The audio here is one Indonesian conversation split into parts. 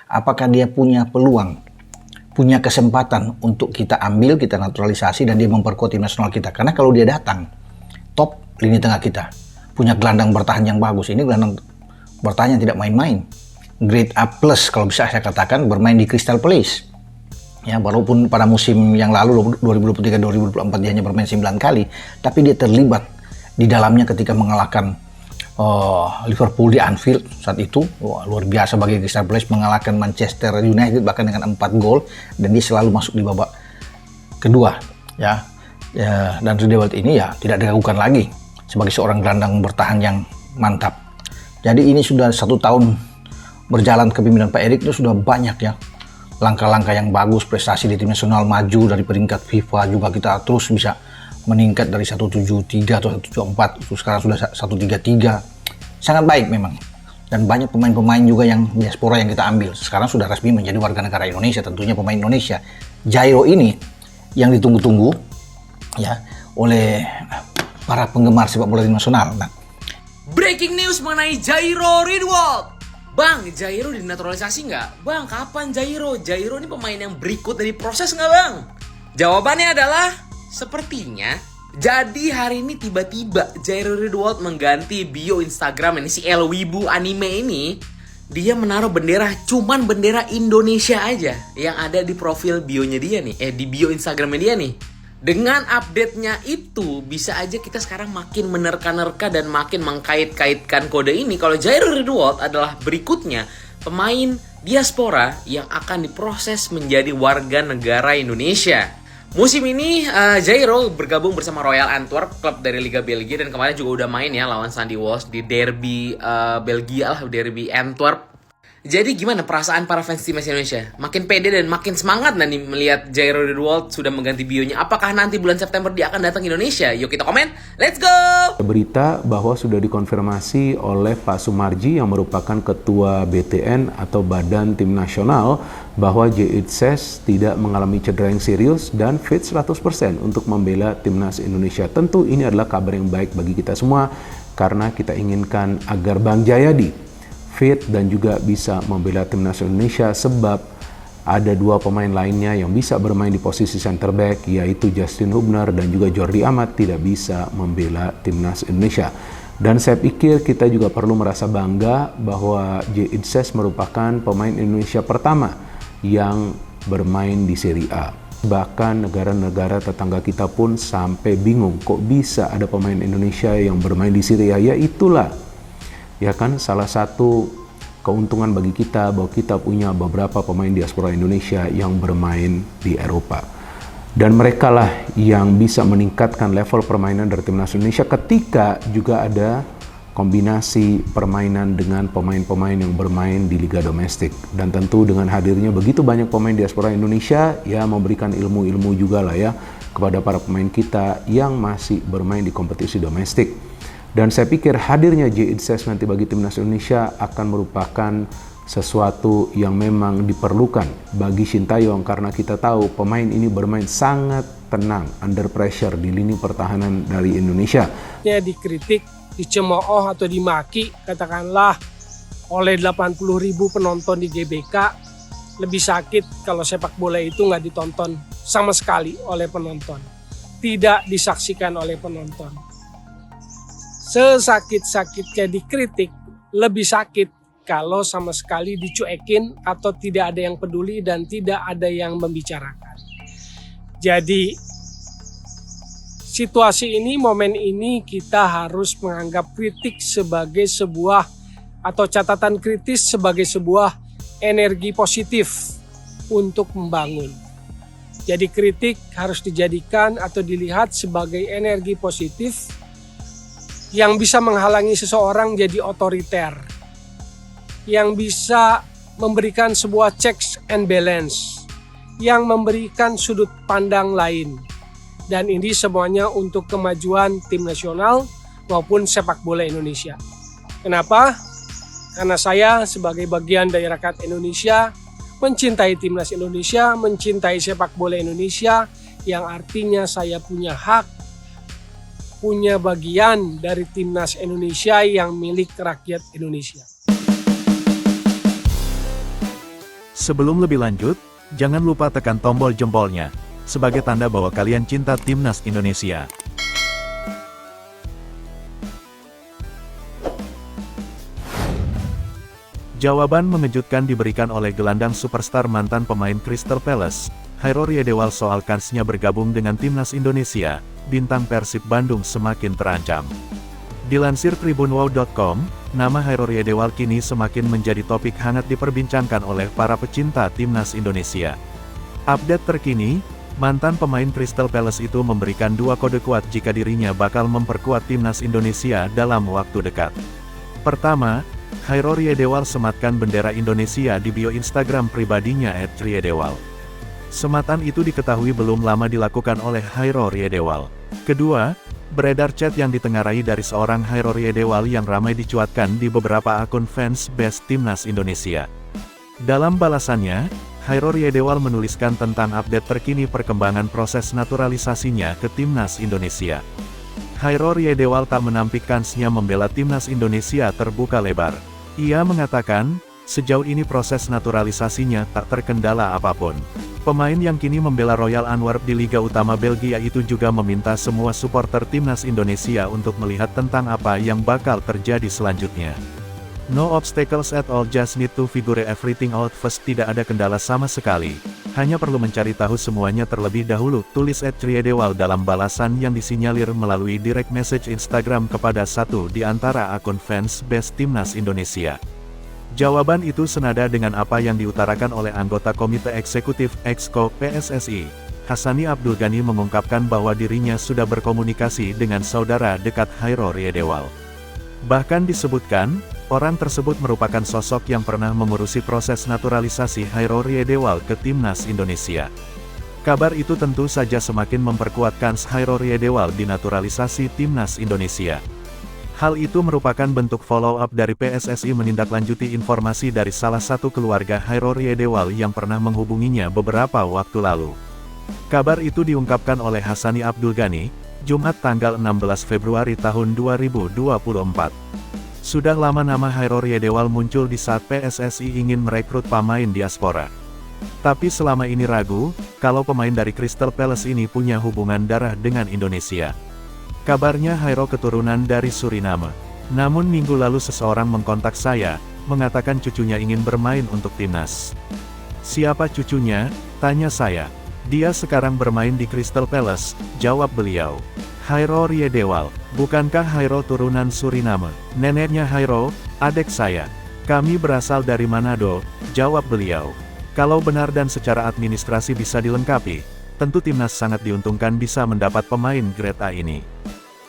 Apakah dia punya peluang, punya kesempatan untuk kita ambil, kita naturalisasi, dan dia memperkuat tim nasional kita? Karena kalau dia datang, top lini tengah kita, punya gelandang bertahan yang bagus. Ini gelandang bertahan yang tidak main-main. Grade A+, kalau bisa saya katakan, bermain di Crystal Palace. Ya, walaupun pada musim yang lalu 2023-2024 dia hanya bermain 9 kali, tapi dia terlibat di dalamnya ketika mengalahkan Liverpool di Anfield saat itu. Luar biasa bagi Crystal Palace mengalahkan Manchester United bahkan dengan 4 gol, dan dia selalu masuk di babak kedua. Ya, dan Riedewald ini ya tidak diragukan lagi sebagai seorang gelandang bertahan yang mantap. Jadi ini sudah 1 tahun berjalan kepemimpinan Pak Erik, itu sudah banyak ya langkah-langkah yang bagus, prestasi di tim nasional, maju dari peringkat FIFA juga kita terus bisa meningkat dari 173 atau 174, itu sekarang sudah 133. Sangat baik memang. Dan banyak pemain-pemain juga yang diaspora yang kita ambil. Sekarang sudah resmi menjadi warga negara Indonesia, tentunya pemain Indonesia. Jairo ini yang ditunggu-tunggu ya oleh para penggemar sepak bola tim nasional. Nah, breaking news mengenai Jairo Riedewald. Bang, Jairo dinaturalisasi nggak? Bang, kapan Jairo? Jairo ini pemain yang berikut dari proses nggak, Bang? Jawabannya adalah sepertinya. Jadi hari ini tiba-tiba Jairo Riedewald mengganti bio Instagram ini, si El Wibu anime ini. Dia menaruh bendera, cuman bendera Indonesia aja yang ada di profil bionya dia nih. Di bio Instagramnya dia nih. Dengan update-nya itu, bisa aja kita sekarang makin menerka-nerka dan makin mengkait-kaitkan kode ini kalau Jairo Riedewald adalah berikutnya pemain diaspora yang akan diproses menjadi warga negara Indonesia. Musim ini Jairo bergabung bersama Royal Antwerp, klub dari Liga Belgia, dan kemarin juga udah main ya lawan Sandy Walsh di derby Belgia lah, derby Antwerp. Jadi gimana perasaan para fans timnas Indonesia? Makin pede dan makin semangat nih melihat Jairo Riedewald sudah mengganti bionya. Apakah nanti bulan September dia akan datang ke Indonesia? Yuk kita komen, let's go! Berita bahwa sudah dikonfirmasi oleh Pak Sumarji yang merupakan Ketua BTN atau Badan Tim Nasional bahwa Jitses tidak mengalami cedera yang serius dan fit 100% untuk membela timnas Indonesia. Tentu ini adalah kabar yang baik bagi kita semua karena kita inginkan agar Bang Jayadi fit dan juga bisa membela timnas Indonesia, sebab ada 2 pemain lainnya yang bisa bermain di posisi center back, yaitu Justin Hubner dan juga Jordi Amat tidak bisa membela timnas Indonesia. Dan saya pikir kita juga perlu merasa bangga bahwa Jitses merupakan pemain Indonesia pertama yang bermain di Serie A. Bahkan negara-negara tetangga kita pun sampai bingung kok bisa ada pemain Indonesia yang bermain di Serie A. Ya itulah ya kan salah satu keuntungan bagi kita bahwa kita punya beberapa pemain diaspora Indonesia yang bermain di Eropa. Dan mereka lah yang bisa meningkatkan level permainan dari timnas Indonesia ketika juga ada kombinasi permainan dengan pemain-pemain yang bermain di liga domestik. Dan tentu dengan hadirnya begitu banyak pemain diaspora Indonesia ya memberikan ilmu-ilmu juga lah ya kepada para pemain kita yang masih bermain di kompetisi domestik. Dan saya pikir hadirnya Jitses nanti bagi timnas Indonesia akan merupakan sesuatu yang memang diperlukan bagi Sintayong karena kita tahu pemain ini bermain sangat tenang under pressure di lini pertahanan dari Indonesia. Dikritik, dicemooh atau dimaki katakanlah oleh 80.000 penonton di GBK, lebih sakit kalau sepak bola itu nggak ditonton sama sekali oleh penonton, tidak disaksikan oleh penonton. Sesakit-sakitnya dikritik, lebih sakit kalau sama sekali dicuekin atau tidak ada yang peduli dan tidak ada yang membicarakan. Jadi situasi ini, momen ini kita harus menganggap kritik sebagai sebuah atau catatan kritis sebagai sebuah energi positif untuk membangun. Jadi kritik harus dijadikan atau dilihat sebagai energi positif yang bisa menghalangi seseorang jadi otoriter, yang bisa memberikan sebuah checks and balance, yang memberikan sudut pandang lain. Dan ini semuanya untuk kemajuan tim nasional maupun sepak bola Indonesia. Kenapa? Karena saya sebagai bagian dari rakyat Indonesia mencintai timnas Indonesia, mencintai sepak bola Indonesia, yang artinya saya punya hak, punya bagian dari timnas Indonesia yang milik rakyat Indonesia. Sebelum lebih lanjut, jangan lupa tekan tombol jempolnya, sebagai tanda bahwa kalian cinta Timnas Indonesia. Jawaban mengejutkan diberikan oleh gelandang superstar mantan pemain Crystal Palace, Hairo Riedewald soal kansnya bergabung dengan Timnas Indonesia. Bintang Persib Bandung semakin terancam. Dilansir tribunwow.com, nama Hairo Riedewald kini semakin menjadi topik hangat diperbincangkan oleh para pecinta Timnas Indonesia. Update terkini, mantan pemain Crystal Palace itu memberikan 2 kode kuat jika dirinya bakal memperkuat Timnas Indonesia dalam waktu dekat. Pertama, Hairo Riedewald sematkan bendera Indonesia di bio Instagram pribadinya @riedewald. Sematan itu diketahui belum lama dilakukan oleh Hairo Riedewald. Kedua, beredar chat yang ditengarai dari seorang Hairo Riedewald yang ramai dicuatkan di beberapa akun fans base Timnas Indonesia. Dalam balasannya, Hairo Riedewald menuliskan tentang update terkini perkembangan proses naturalisasinya ke Timnas Indonesia. Hairo Riedewald tak menampik kansnya membela Timnas Indonesia terbuka lebar. Ia mengatakan, sejauh ini proses naturalisasinya tak terkendala apapun. Pemain yang kini membela Royal Antwerp di Liga Utama Belgia itu juga meminta semua supporter Timnas Indonesia untuk melihat tentang apa yang bakal terjadi selanjutnya. No obstacles at all, just need to figure everything out first. Tidak ada kendala sama sekali. Hanya perlu mencari tahu semuanya terlebih dahulu, tulis @riedewald dalam balasan yang disinyalir melalui direct message Instagram kepada satu di antara akun fans base Timnas Indonesia. Jawaban itu senada dengan apa yang diutarakan oleh anggota Komite Eksekutif Exco PSSI, Hassani Abdul Ghani, mengungkapkan bahwa dirinya sudah berkomunikasi dengan saudara dekat Hairo Riedewald. Bahkan disebutkan, orang tersebut merupakan sosok yang pernah mengurusi proses naturalisasi Hairo Riedewald ke Timnas Indonesia. Kabar itu tentu saja semakin memperkuat kans Hairo Riedewald dinaturalisasi Timnas Indonesia. Hal itu merupakan bentuk follow-up dari PSSI menindaklanjuti informasi dari salah satu keluarga Hairo Riedewald yang pernah menghubunginya beberapa waktu lalu. Kabar itu diungkapkan oleh Hassani Abdul Ghani, Jumat tanggal 16 Februari tahun 2024. Sudah lama nama Hairo Riedewald muncul di saat PSSI ingin merekrut pemain diaspora. Tapi selama ini ragu, kalau pemain dari Crystal Palace ini punya hubungan darah dengan Indonesia. Kabarnya Hairo keturunan dari Suriname. Namun minggu lalu seseorang mengkontak saya, mengatakan cucunya ingin bermain untuk timnas. Siapa cucunya? Tanya saya. Dia sekarang bermain di Crystal Palace, jawab beliau. Hairo Riedewald, bukankah Hairo turunan Suriname? Neneknya Hairo, adik saya. Kami berasal dari Manado, jawab beliau. Kalau benar dan secara administrasi bisa dilengkapi, tentu timnas sangat diuntungkan bisa mendapat pemain grade A ini.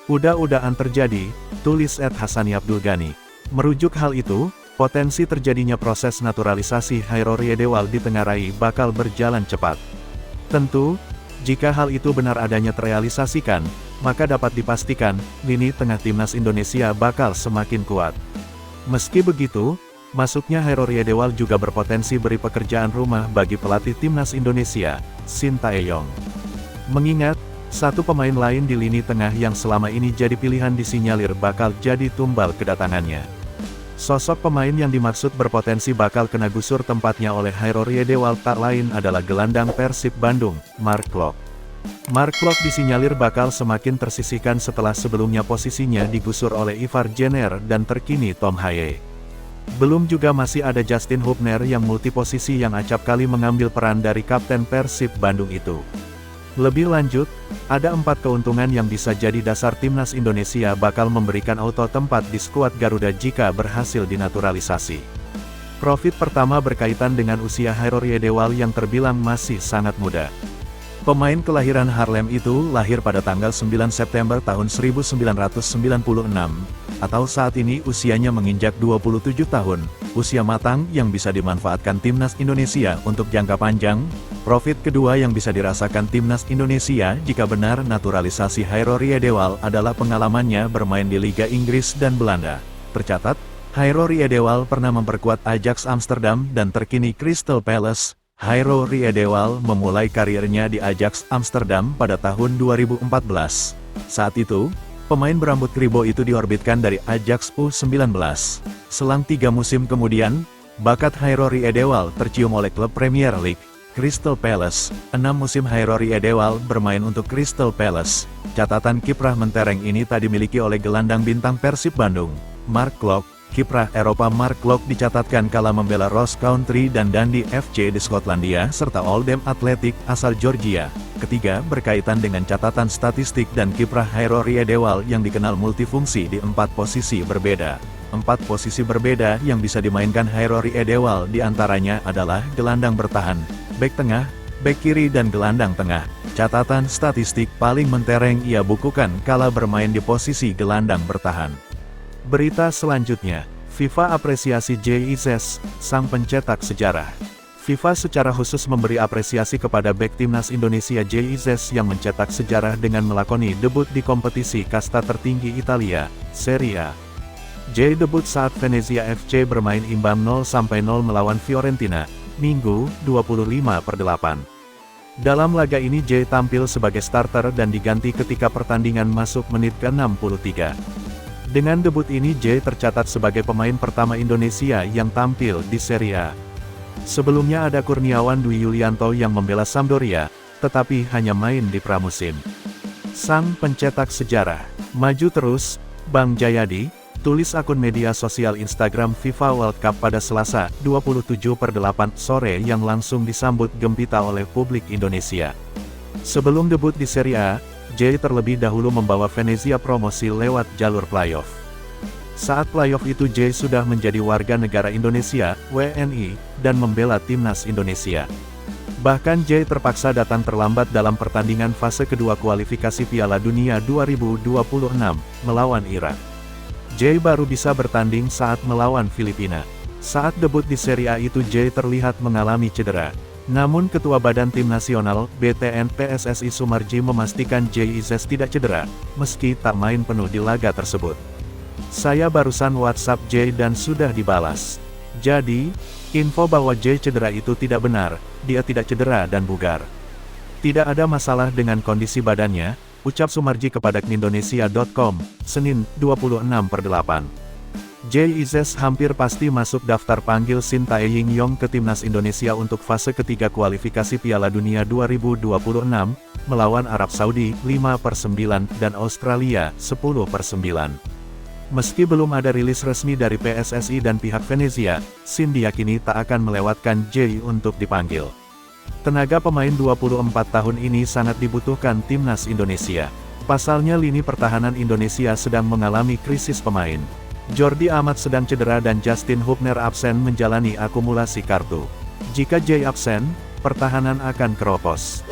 Udah-udahan terjadi, tulis @Hassani Abdul Ghani. Merujuk hal itu, potensi terjadinya proses naturalisasi Hairo Riedewald ditengarai bakal berjalan cepat. Tentu, jika hal itu benar adanya terrealisasikan, maka dapat dipastikan, lini tengah Timnas Indonesia bakal semakin kuat. Meski begitu, masuknya Hairo Riedewald juga berpotensi beri pekerjaan rumah bagi pelatih Timnas Indonesia, Shin Tae-yong. Mengingat, satu pemain lain di lini tengah yang selama ini jadi pilihan disinyalir bakal jadi tumbal kedatangannya. Sosok pemain yang dimaksud berpotensi bakal kena gusur tempatnya oleh Hairo Riedewald tak lain adalah gelandang Persib Bandung, Mark Klok. Mark Klok disinyalir bakal semakin tersisihkan setelah sebelumnya posisinya digusur oleh Ivar Jenner dan terkini Tom Haye. Belum juga masih ada Justin Hubner yang multiposisi yang acap kali mengambil peran dari kapten Persib Bandung itu. Lebih lanjut, ada 4 keuntungan yang bisa jadi dasar Timnas Indonesia bakal memberikan auto tempat di skuad Garuda jika berhasil dinaturalisasi. Profit pertama berkaitan dengan usia Hairo Riedewald yang terbilang masih sangat muda. Pemain kelahiran Haarlem itu lahir pada tanggal 9 September tahun 1996, atau saat ini usianya menginjak 27 tahun, usia matang yang bisa dimanfaatkan Timnas Indonesia untuk jangka panjang. Profit kedua yang bisa dirasakan Timnas Indonesia jika benar naturalisasi Hairo Riedewald adalah pengalamannya bermain di Liga Inggris dan Belanda. Tercatat, Hairo Riedewald pernah memperkuat Ajax Amsterdam dan terkini Crystal Palace. Hairo Riedewald memulai karirnya di Ajax Amsterdam pada tahun 2014. Saat itu, pemain berambut kribo itu diorbitkan dari Ajax U19. Selang 3 musim kemudian, Bakat Hairori Edewal tercium oleh klub Premier League, Crystal Palace. 6 musim Hairori Edewal bermain untuk Crystal Palace. Catatan kiprah mentereng ini tak dimiliki oleh gelandang bintang Persib Bandung, Mark Klok. Kiprah Eropa Mark Klok dicatatkan kala membela Ross County dan Dundee FC di Skotlandia serta Oldham Athletic asal Georgia. Ketiga, berkaitan dengan catatan statistik dan kiprah Hairori Edewal yang dikenal multifungsi di 4 posisi berbeda. 4 posisi berbeda yang bisa dimainkan Hairori Edewal diantaranya adalah gelandang bertahan, bek tengah, bek kiri dan gelandang tengah. Catatan statistik paling mentereng ia bukukan kala bermain di posisi gelandang bertahan. Berita selanjutnya, FIFA apresiasi JIZ, sang pencetak sejarah. FIFA secara khusus memberi apresiasi kepada bek timnas Indonesia JIZ yang mencetak sejarah dengan melakoni debut di kompetisi kasta tertinggi Italia, Serie A. J debut saat Venezia FC bermain imbang 0-0 melawan Fiorentina, Minggu, 25/8. Dalam laga ini J tampil sebagai starter dan diganti ketika pertandingan masuk menit ke-63. Dengan debut ini J tercatat sebagai pemain pertama Indonesia yang tampil di Serie A. Sebelumnya ada Kurniawan Dwi Yulianto yang membela Sampdoria, tetapi hanya main di pramusim. Sang pencetak sejarah, maju terus, Bang Jayadi, tulis akun media sosial Instagram FIFA World Cup pada Selasa, 27/8 sore yang langsung disambut gembira oleh publik Indonesia. Sebelum debut di Serie A, J terlebih dahulu membawa Venezia promosi lewat jalur playoff. Saat playoff itu J sudah menjadi warga negara Indonesia, WNI, dan membela timnas Indonesia. Bahkan J terpaksa datang terlambat dalam pertandingan fase kedua kualifikasi Piala Dunia 2026, melawan Irak. J baru bisa bertanding saat melawan Filipina. Saat debut di Serie A itu J terlihat mengalami cedera. Namun Ketua Badan Tim Nasional, BTN PSSI Sumarji memastikan JIZ tidak cedera, meski tak main penuh di laga tersebut. Saya barusan WhatsApp J dan sudah dibalas. Jadi, info bahwa J cedera itu tidak benar, dia tidak cedera dan bugar. Tidak ada masalah dengan kondisi badannya, ucap Sumarji kepada Indonesia.com, Senin, 26/8. JIZ hampir pasti masuk daftar panggil Shin Tae-yong ke timnas Indonesia untuk fase ketiga kualifikasi Piala Dunia 2026, melawan Arab Saudi 5/9 dan Australia 10/9. Meski belum ada rilis resmi dari PSSI dan pihak Venezia, Shin diyakini tak akan melewatkan J untuk dipanggil. Tenaga pemain 24 tahun ini sangat dibutuhkan timnas Indonesia. Pasalnya lini pertahanan Indonesia sedang mengalami krisis pemain. Jordi Amat sedang cedera dan Justin Hubner absen menjalani akumulasi kartu. Jika J absen, pertahanan akan keropos.